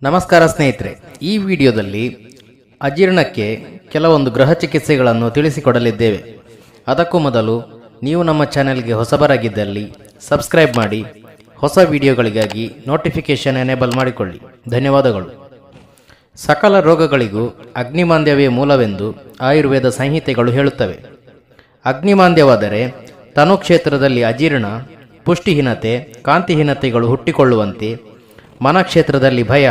ನಮಸ್ಕಾರ ಸ್ನೇಹಿತರೆ, ಈ ವಿಡಿಯೋದಲ್ಲಿ ಅಜೀರ್ಣಕ್ಕೆ ಕೆಲವೊಂದು ಗೃಹ ಚಿಕಿತ್ಸೆಗಳನ್ನು ತಿಳಿಸಿಕೊಡಲಿದ್ದೇವೆ. ಅದಕ್ಕೂ ಮೊದಲು ನೀವು ನಮ್ಮ ಚಾನೆಲ್ಗೆ ಹೊಸಬರಾಗಿದ್ದಲ್ಲಿ ಸಬ್ಸ್ಕ್ರೈಬ್ ಮಾಡಿ, ಹೊಸ ವಿಡಿಯೋಗಳಿಗಾಗಿ ನೋಟಿಫಿಕೇಶನ್ ಎನೇಬಲ್ ಮಾಡಿಕೊಳ್ಳಿ. ಧನ್ಯವಾದಗಳು. ಸಕಲ ರೋಗಗಳಿಗೂ ಅಗ್ನಿಮಾಂದ್ಯವೇ ಮೂಲವೆಂದು ಆಯುರ್ವೇದ ಸಂಹಿತೆಗಳು ಹೇಳುತ್ತವೆ. ಅಗ್ನಿಮಾಂದ್ಯವಾದರೆ ತನುಕ್ಷೇತ್ರದಲ್ಲಿ ಅಜೀರ್ಣ, ಪುಷ್ಟಿಹೀನತೆ, ಕಾಂತಿಹೀನತೆಗಳು ಹುಟ್ಟಿಕೊಳ್ಳುವಂತೆ, ಮನಕ್ಷೇತ್ರದಲ್ಲಿ ಭಯ,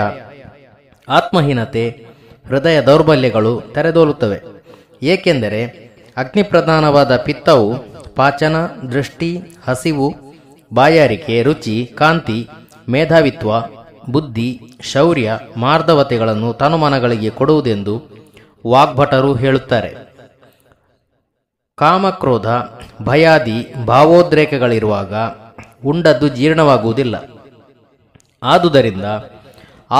ಆತ್ಮಹೀನತೆ, ಹೃದಯ ದೌರ್ಬಲ್ಯಗಳು ತೆರೆದೋಲುತ್ತವೆ. ಏಕೆಂದರೆ ಅಗ್ನಿಪ್ರಧಾನವಾದ ಪಿತ್ತವು ಪಾಚನ, ದೃಷ್ಟಿ, ಹಸಿವು, ಬಾಯಾರಿಕೆ, ರುಚಿ, ಕಾಂತಿ, ಮೇಧಾವಿತ್ವ, ಬುದ್ಧಿ, ಶೌರ್ಯ, ಮಾರ್ಧವತೆಗಳನ್ನು ತನುಮನಗಳಿಗೆ ಕೊಡುವುದೆಂದು ವಾಗ್ಭಟರು ಹೇಳುತ್ತಾರೆ. ಕಾಮಕ್ರೋಧ, ಭಯಾದಿ ಭಾವೋದ್ರೇಕಗಳಿರುವಾಗ ಉಂಡದ್ದು ಜೀರ್ಣವಾಗುವುದಿಲ್ಲ. ಆದುದರಿಂದ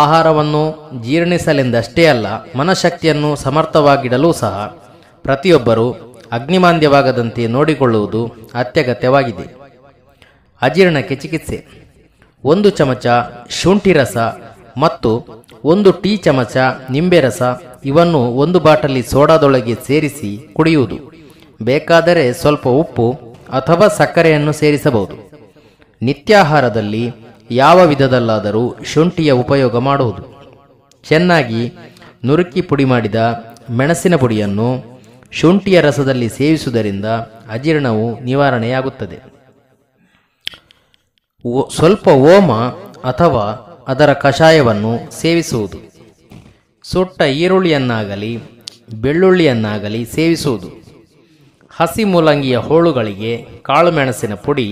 ಆಹಾರವನ್ನು ಜೀರ್ಣಿಸಲೆಂದಷ್ಟೇ ಅಲ್ಲ, ಮನಶಕ್ತಿಯನ್ನು ಸಮರ್ಥವಾಗಿಡಲೂ ಸಹ ಪ್ರತಿಯೊಬ್ಬರೂ ಅಗ್ನಿಮಾಂದ್ಯವಾಗದಂತೆ ನೋಡಿಕೊಳ್ಳುವುದು ಅತ್ಯಗತ್ಯವಾಗಿದೆ. ಅಜೀರ್ಣಕ್ಕೆ ಚಿಕಿತ್ಸೆ: 1 ಚಮಚ ಶುಂಠಿ ರಸ ಮತ್ತು 1 ಟೀ ಚಮಚ ನಿಂಬೆ ರಸ ಇವನ್ನು 1 ಬಾಟಲಿ ಸೋಡಾದೊಳಗೆ ಸೇರಿಸಿ ಕುಡಿಯುವುದು. ಬೇಕಾದರೆ ಸ್ವಲ್ಪ ಉಪ್ಪು ಅಥವಾ ಸಕ್ಕರೆಯನ್ನು ಸೇರಿಸಬಹುದು. ನಿತ್ಯಾಹಾರದಲ್ಲಿ ಯಾವ ವಿಧದಲ್ಲಾದರೂ ಶುಂಠಿಯ ಉಪಯೋಗ ಮಾಡುವುದು. ಚೆನ್ನಾಗಿ ನುರುಕಿ ಪುಡಿ ಮಾಡಿದ ಮೆಣಸಿನ ಪುಡಿಯನ್ನು ಶುಂಠಿಯ ರಸದಲ್ಲಿ ಸೇವಿಸುವುದರಿಂದ ಅಜೀರ್ಣವು ನಿವಾರಣೆಯಾಗುತ್ತದೆ. ಸ್ವಲ್ಪ ಓಮ ಅಥವಾ ಅದರ ಕಷಾಯವನ್ನು ಸೇವಿಸುವುದು. ಸುಟ್ಟ ಈರುಳ್ಳಿಯನ್ನಾಗಲಿ ಬೆಳ್ಳುಳ್ಳಿಯನ್ನಾಗಲಿ ಸೇವಿಸುವುದು. ಹಸಿ ಮೂಲಂಗಿಯ ಹೋಳುಗಳಿಗೆ ಕಾಳುಮೆಣಸಿನ ಪುಡಿ,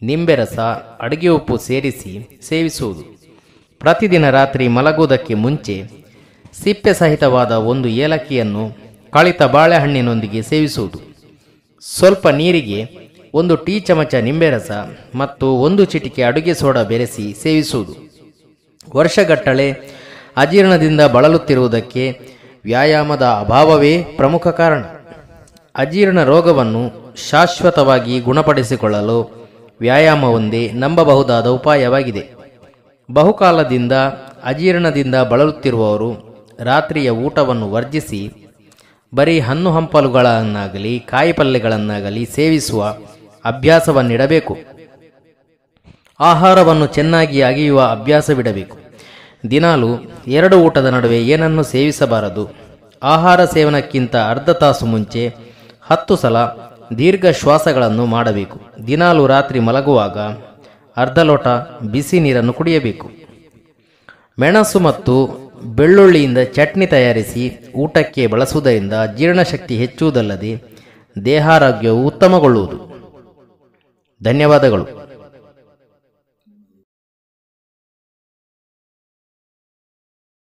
ನಿಂಬೆ ರಸ, ಅಡುಗೆ ಉಪ್ಪು ಸೇರಿಸಿ ಸೇವಿಸುವುದು. ಪ್ರತಿದಿನ ರಾತ್ರಿ ಮಲಗುವುದಕ್ಕೆ ಮುಂಚೆ ಸಿಪ್ಪೆ ಸಹಿತವಾದ 1 ಏಲಕ್ಕಿಯನ್ನು ಕಳಿತ ಬಾಳೆಹಣ್ಣಿನೊಂದಿಗೆ ಸೇವಿಸುವುದು. ಸ್ವಲ್ಪ ನೀರಿಗೆ 1 ಟೀ ಚಮಚ ನಿಂಬೆ ರಸ ಮತ್ತು 1 ಚಿಟಿಕೆ ಅಡುಗೆ ಸೋಡಾ ಬೆರೆಸಿ ಸೇವಿಸುವುದು. ವರ್ಷಗಟ್ಟಲೆ ಅಜೀರ್ಣದಿಂದ ಬಳಲುತ್ತಿರುವುದಕ್ಕೆ ವ್ಯಾಯಾಮದ ಅಭಾವವೇ ಪ್ರಮುಖ ಕಾರಣ. ಅಜೀರ್ಣ ರೋಗವನ್ನು ಶಾಶ್ವತವಾಗಿ ಗುಣಪಡಿಸಿಕೊಳ್ಳಲು ವ್ಯಾಯಾಮ ಒಂದೇ ನಂಬಬಹುದಾದ ಉಪಾಯವಾಗಿದೆ. ಬಹುಕಾಲದಿಂದ ಅಜೀರ್ಣದಿಂದ ಬಳಲುತ್ತಿರುವವರು ರಾತ್ರಿಯ ಊಟವನ್ನು ವರ್ಜಿಸಿ ಬರೀ ಹಣ್ಣು ಹಂಪಲುಗಳನ್ನಾಗಲಿ ಕಾಯಿಪಲ್ಯಗಳನ್ನಾಗಲಿ ಸೇವಿಸುವ ಅಭ್ಯಾಸವನ್ನಿಡಬೇಕು. ಆಹಾರವನ್ನು ಚೆನ್ನಾಗಿ ಅಗೆಯುವ ಅಭ್ಯಾಸವಿಡಬೇಕು. ದಿನಾಲು 2 ಊಟದ ನಡುವೆ ಏನನ್ನು ಸೇವಿಸಬಾರದು. ಆಹಾರ ಸೇವನಕ್ಕಿಂತ ಅರ್ಧ ತಾಸು ಮುಂಚೆ 10 ಸಲ ದೀರ್ಘ ಶ್ವಾಸಗಳನ್ನು ಮಾಡಬೇಕು. ದಿನಾಲು ರಾತ್ರಿ ಮಲಗುವಾಗ ಅರ್ಧ ಲೋಟ ಬಿಸಿ ನೀರನ್ನು ಕುಡಿಯಬೇಕು. ಮೆಣಸು ಮತ್ತು ಬೆಳ್ಳುಳ್ಳಿಯಿಂದ ಚಟ್ನಿ ತಯಾರಿಸಿ ಊಟಕ್ಕೆ ಬಳಸುವುದರಿಂದ ಜೀರ್ಣಶಕ್ತಿ ಹೆಚ್ಚುವುದಲ್ಲದೆ ದೇಹಾರೋಗ್ಯವು ಉತ್ತಮಗೊಳ್ಳುವುದು. ಧನ್ಯವಾದಗಳು.